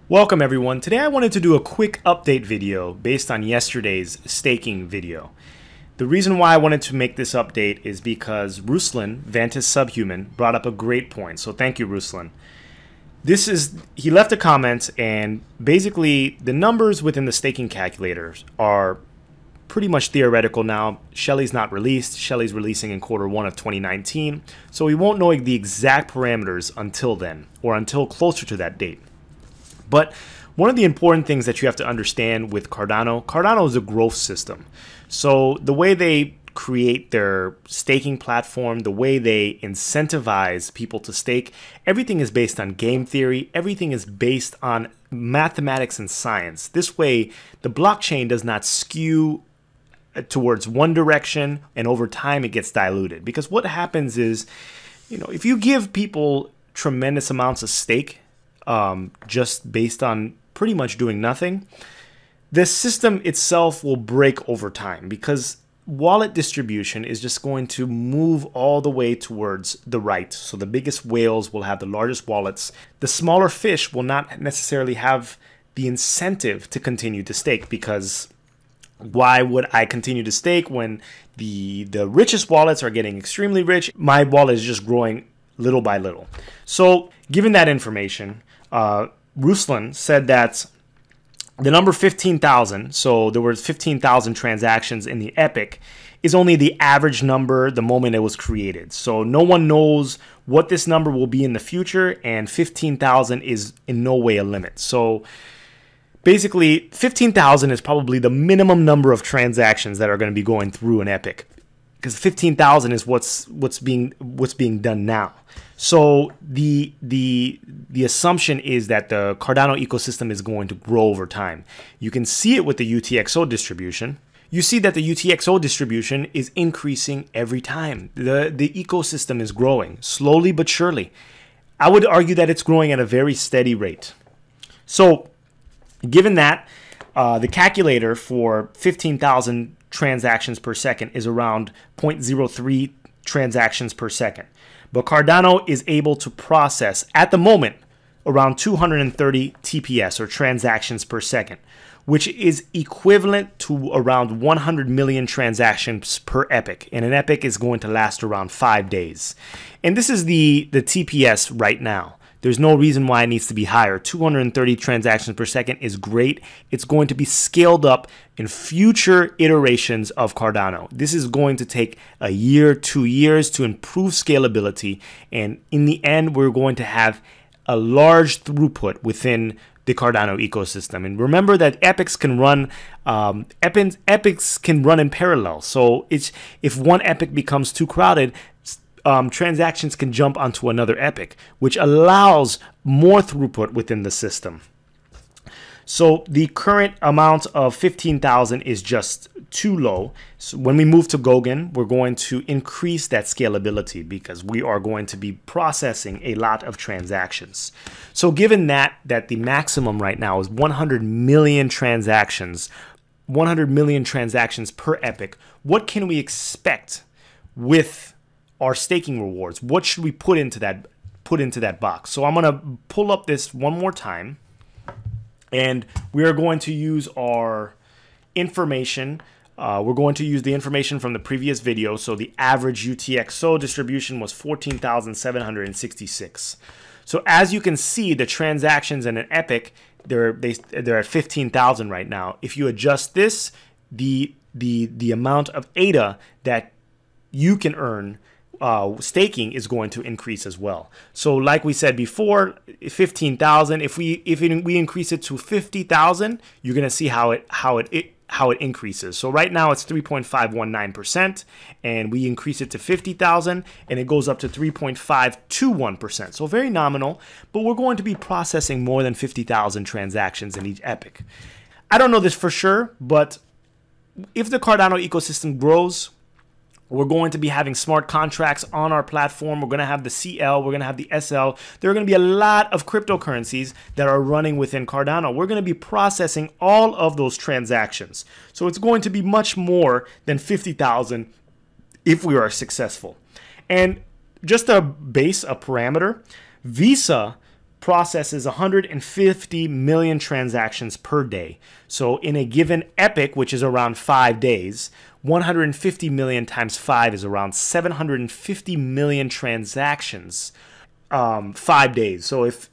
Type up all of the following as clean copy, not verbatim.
Welcome everyone. Today I wanted to do a quick update video based on yesterday's staking video. The reason why I wanted to make this update is because Ruslan, vantuz-subhuman, brought up a great point. So thank you, Ruslan. He left a comment, and basically the numbers within the staking calculators are pretty much theoretical now. Shelley's not released. Shelley's releasing in Q1 of 2019. So we won't know the exact parameters until then, or until closer to that date. But one of the important things that you have to understand with Cardano is a growth system. So the way they create their staking platform, the way they incentivize people to stake, everything is based on game theory. Everything is based on mathematics and science. This way, the blockchain does not skew towards one direction, and over time it gets diluted. Because what happens is, if you give people tremendous amounts of stake, just based on pretty much doing nothing, the system itself will break over time, because wallet distribution is just going to move all the way towards the right. So the biggest whales will have the largest wallets. The smaller fish will not necessarily have the incentive to continue to stake, because why would I continue to stake when the richest wallets are getting extremely rich? My wallet is just growing little by little. So given that information, Ruslan said that the number 15,000, so there were 15,000 transactions in the epoch, is only the average number the moment it was created. So no one knows what this number will be in the future, and 15,000 is in no way a limit. So basically, 15,000 is probably the minimum number of transactions that are going to be going through an epoch, because 15,000 is what's being done now. So the assumption is that the Cardano ecosystem is going to grow over time. You can see it with the UTXO distribution. You see that the UTXO distribution is increasing every time. The ecosystem is growing slowly but surely. I would argue that it's growing at a very steady rate. So given that, the calculator for 15,000 transactions per second is around 0.03 transactions per second. But Cardano is able to process, at the moment, around 230 TPS, or transactions per second, which is equivalent to around 100 million transactions per epoch. And an epoch is going to last around 5 days. And this is the TPS right now. There's no reason why it needs to be higher. 230 transactions per second is great. It's going to be scaled up in future iterations of Cardano. This is going to take a year, 2 years to improve scalability. And in the end, we're going to have a large throughput within the Cardano ecosystem. And remember that epochs can run in parallel. So if one epoch becomes too crowded, transactions can jump onto another epoch, which allows more throughput within the system. So the current amount of 15,000 is just too low. So when we move to Goguen, we're going to increase that scalability, because we are going to be processing a lot of transactions. So given that the maximum right now is 100 million transactions per epoch, what can we expect with our staking rewards? What should we put into that box? So I'm going to pull up this one more time, and we are going to use our information. We're going to use the information from the previous video. So the average UTXO distribution was 14,766. So as you can see, the transactions in an epoch, they're at 15,000 right now. If you adjust this, the amount of ADA that you can earn staking is going to increase as well. So like we said before, 15,000, if we increase it to 50,000, you're going to see how it increases. So right now it's 3.519%, and we increase it to 50,000 and it goes up to 3.521%. So very nominal, but we're going to be processing more than 50,000 transactions in each epoch. I don't know this for sure, but if the Cardano ecosystem grows, we're going to be having smart contracts on our platform. We're going to have the CL. We're going to have the SL. There are going to be a lot of cryptocurrencies that are running within Cardano. We're going to be processing all of those transactions. So it's going to be much more than 50,000 if we are successful. And just a parameter, Visa processes 150 million transactions per day. So in a given epoch, which is around 5 days, 150 million times 5 is around 750 million transactions 5 days. So if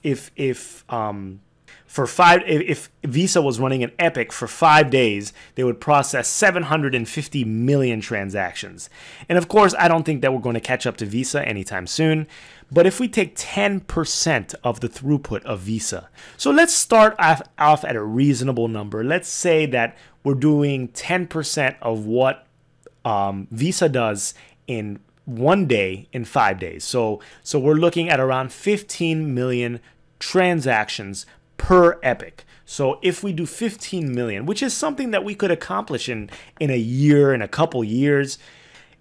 Visa was running an epoch for 5 days, they would process 750 million transactions. And of course, I don't think that we're going to catch up to Visa anytime soon. But if we take 10% of the throughput of Visa, so let's start off at a reasonable number. Let's say that we're doing 10% of what Visa does in 1 day in 5 days. So we're looking at around 15 million transactions per epoch. So if we do 15 million, which is something that we could accomplish in a year, in a couple years,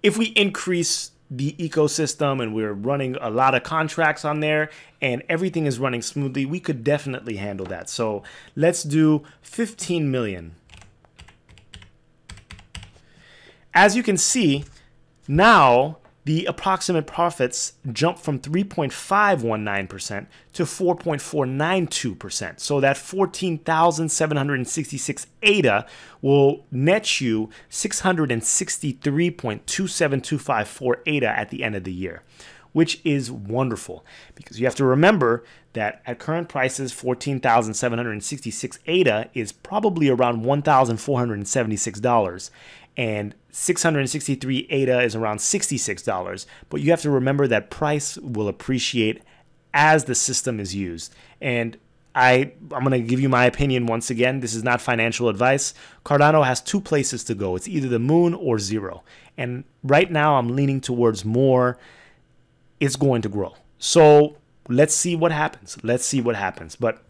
if we increase the ecosystem and we're running a lot of contracts on there and everything is running smoothly, we could definitely handle that. So let's do 15 million. As you can see, now the approximate profits jump from 3.519% to 4.492%. So that 14,766 ADA will net you 663.27254 ADA at the end of the year, which is wonderful because you have to remember that at current prices, 14,766 ADA is probably around $1,476. And 663 ADA is around $66. But you have to remember that price will appreciate as the system is used. And I'm going to give you my opinion once again. This is not financial advice. Cardano has 2 places to go. It's either the moon or zero. And right now I'm leaning towards more. It's going to grow. So let's see what happens. Let's see what happens. But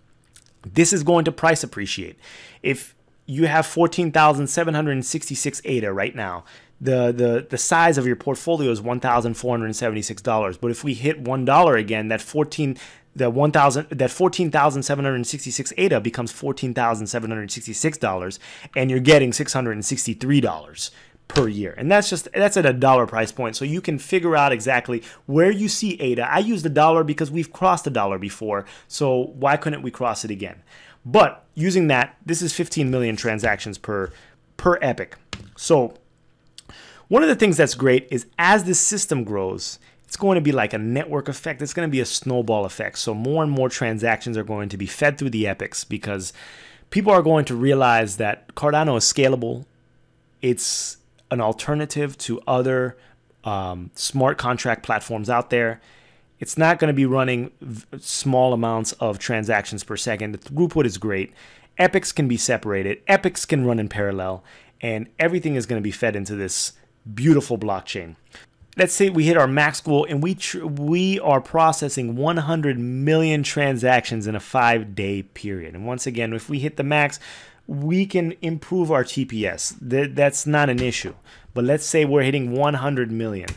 this is going to price appreciate. If you have 14,766 ADA right now, the size of your portfolio is $1,476. But if we hit $1 again, that 14,766 ADA becomes $14,766, and you're getting $663 per year. And that's at $1 price point. So you can figure out exactly where you see ADA. I use the dollar because we've crossed the dollar before. So why couldn't we cross it again? But using that, this is 15 million transactions per epoch. So one of the things that's great is as this system grows, it's going to be like a network effect. It's going to be a snowball effect. So more and more transactions are going to be fed through the epochs because people are going to realize that Cardano is scalable. It's an alternative to other smart contract platforms out there. It's not going to be running small amounts of transactions per second. The throughput is great. Epochs can be separated. Epochs can run in parallel. And everything is going to be fed into this beautiful blockchain. Let's say we hit our max goal and we are processing 100 million transactions in a 5-day period. And once again, if we hit the max, we can improve our TPS. That's not an issue. But let's say we're hitting 100 million.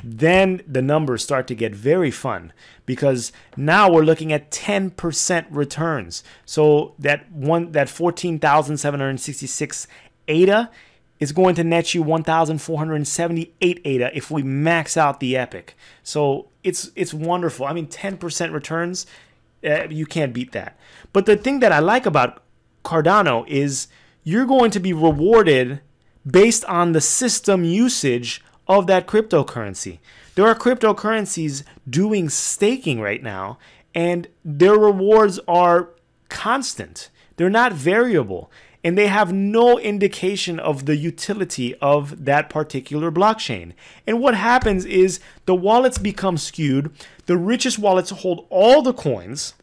Then the numbers start to get very fun because now we're looking at 10% returns. So that 14,766 ADA is going to net you 1,478 ADA if we max out the epoch. So it's wonderful. I mean, 10% returns, you can't beat that. But the thing that I like about Cardano is you're going to be rewarded based on the system usage of that cryptocurrency. There are cryptocurrencies doing staking right now, and their rewards are constant. They're not variable, and they have no indication of the utility of that particular blockchain. And what happens is the wallets become skewed. The richest wallets hold all the coins,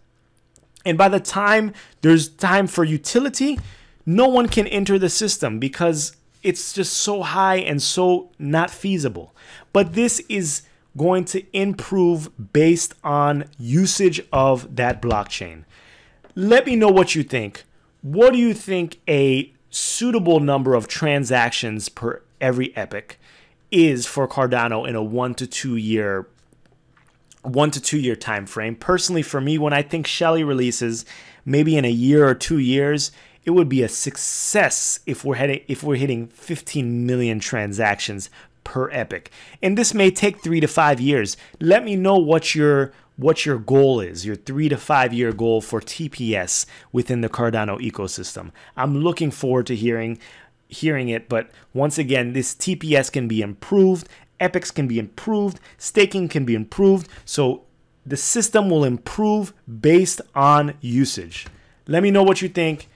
and by the time there's time for utility, no one can enter the system because it's just so high and so not feasible. But this is going to improve based on usage of that blockchain. Let me know what you think. What do you think a suitable number of transactions per every epoch is for Cardano in a 1 to 2 year time frame? Personally, for me, when I think Shelley releases, maybe in a year or 2 years, it would be a success if we're hitting 15 million transactions per epoch. And this may take 3 to 5 years. Let me know what your what your goal is, your 3 to 5 year goal for TPS within the Cardano ecosystem. I'm looking forward to hearing it, but once again, this TPS can be improved, epochs can be improved, staking can be improved, so the system will improve based on usage. Let me know what you think.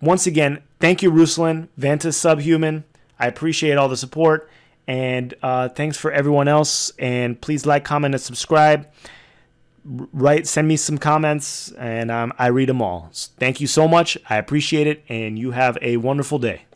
Once again, thank you, Ruslan, vantuz-subhuman. I appreciate all the support, and thanks for everyone else, and please like, comment, and subscribe. Send me some comments, and I read them all. Thank you so much. I appreciate it, and you have a wonderful day.